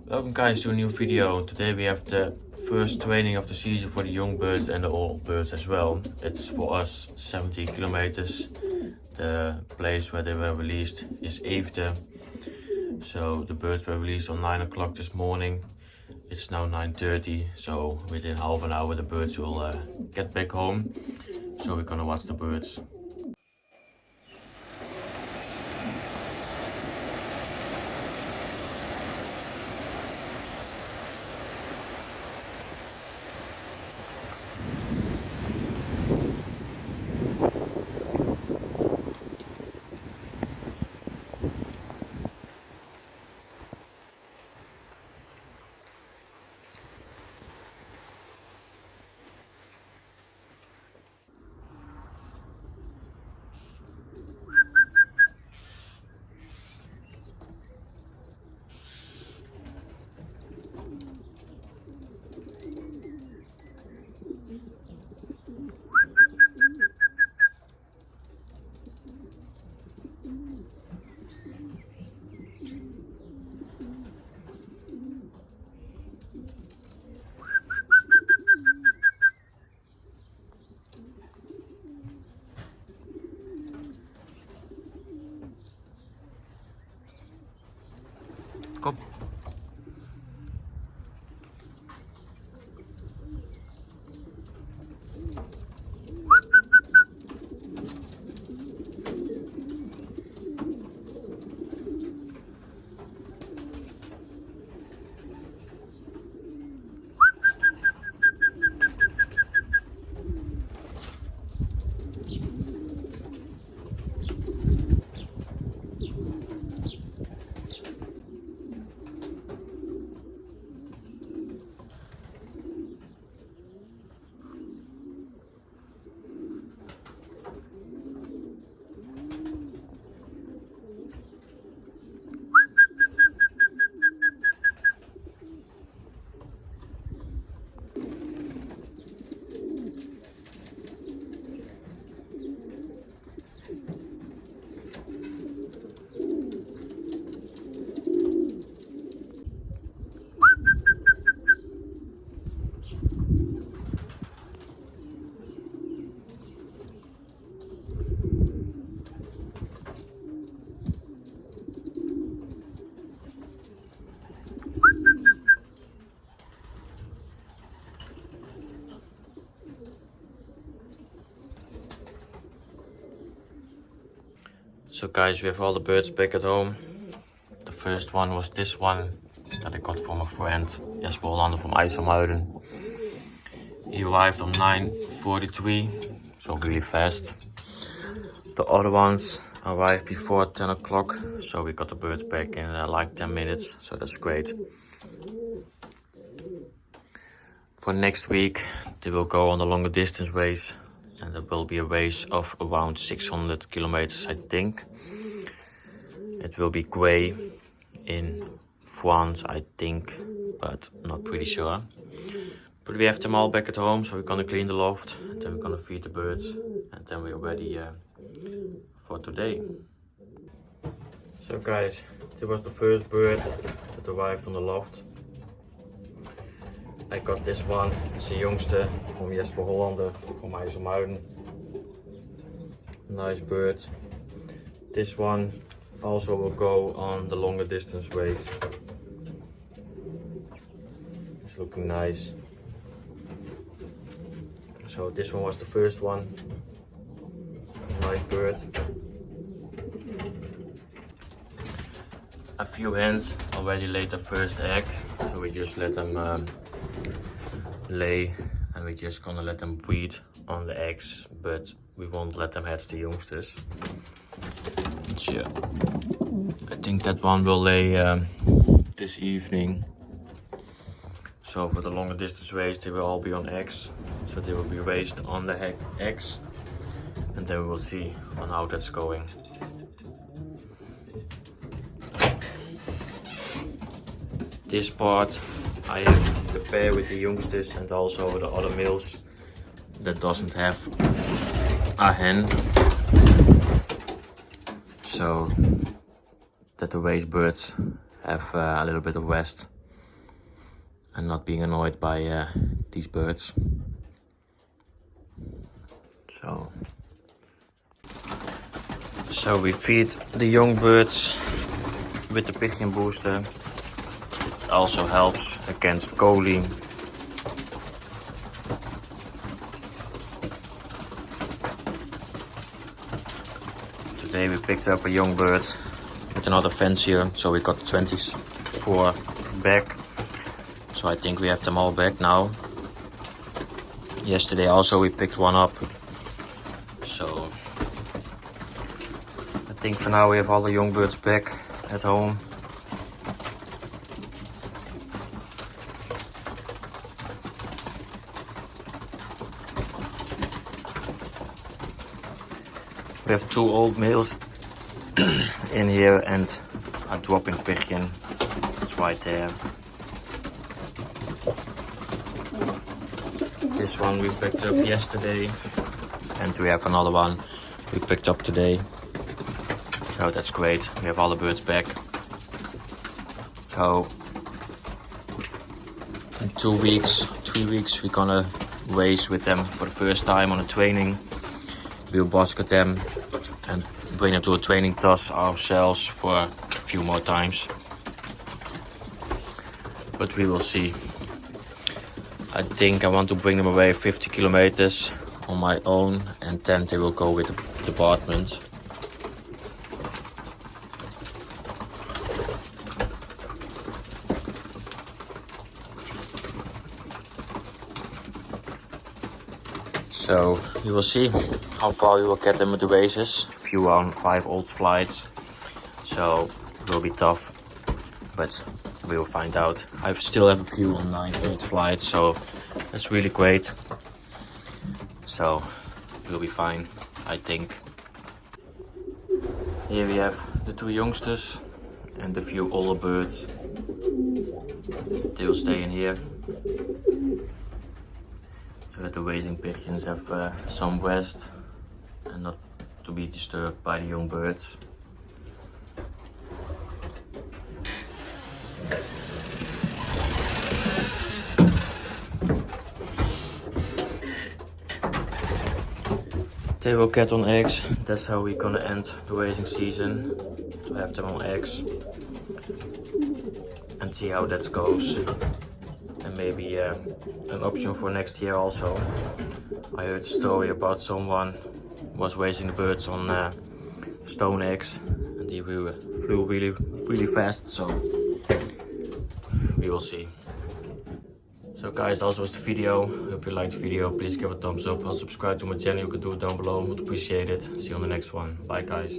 Welcome guys to a new video. Today we have the first training of the season for the young birds and the old birds as well. It's for us 70 kilometers. The place where they were released is Eefde. So the birds were released on 9 o'clock this morning. It's now 9:30, so within half an hour the birds will get back home. So we're gonna watch the birds. Kom. So guys, we have all the birds back at home. The first one was this one that I got from a friend, Jesper Hollander from IJsselmuiden. He arrived on 9:43, so really fast. The other ones arrived before 10 o'clock, so we got the birds back in like 10 minutes, so that's great. For next week, they will go on the longer distance race. And there will be a race of around 600 kilometers, I think. It will be grey in France, I think, but not pretty sure. But we have them all back at home, so we're gonna clean the loft, and then we're gonna feed the birds, and then we're ready for today. So guys, this was the first bird that arrived on the loft. I got this one, it's the youngste from Jesper Hollander from IJsselmuiden. Nice bird. This one also will go on the longer distance race. It's looking nice. So this one was the first one. Nice bird. A few hens already laid the first egg, so we just let them lay, and we're just gonna let them breed on the eggs, but we won't let them hatch the youngsters. So yeah, I think that one will lay this evening. So for the longer distance race, they will all be on eggs, so they will be raised on the eggs, and then we will see on how that's going. This part I have the pair with the youngsters and also the other males that doesn't have a hen, so that the race birds have a little bit of rest. and not being annoyed by these birds. So we feed the young birds with the pigeon booster. It also helps against choline. Today we picked up a young bird with another fancier, so we got 24 back. So I think we have them all back now. Yesterday also we picked one up. So I think for now we have all the young birds back at home. We have 2 old males in here and a dropping pigeon. It's right there. This one we picked up yesterday, and we have another one we picked up today. So that's great. We have all the birds back. So in 2 weeks, 3 weeks, we're gonna race with them for the first time on a training. We'll basket them and bring them to a training task ourselves for a few more times. But we will see. I think I want to bring them away 50 kilometers on my own, and then they will go with the department. So we will see how far we will get them with the races. A few on 5 old flights, so it will be tough, but we will find out. I still have a few on 9 old flights, so that's really great. So we'll be fine, I think. Here we have the 2 youngsters and a few older birds. They will stay in here, so that the raising pigeons have some rest and not to be disturbed by the young birds. They will get on eggs. That's how we're gonna end the raising season, to have them on eggs and see how that goes. And maybe an option for next year also. I heard a story about someone was raising the birds on stone eggs, and they flew really fast, so we will see. So guys, that was the video. Hope you liked the video. Please give a thumbs up and subscribe to my channel. You can do it down below. I would appreciate it. See you on the next one. Bye guys.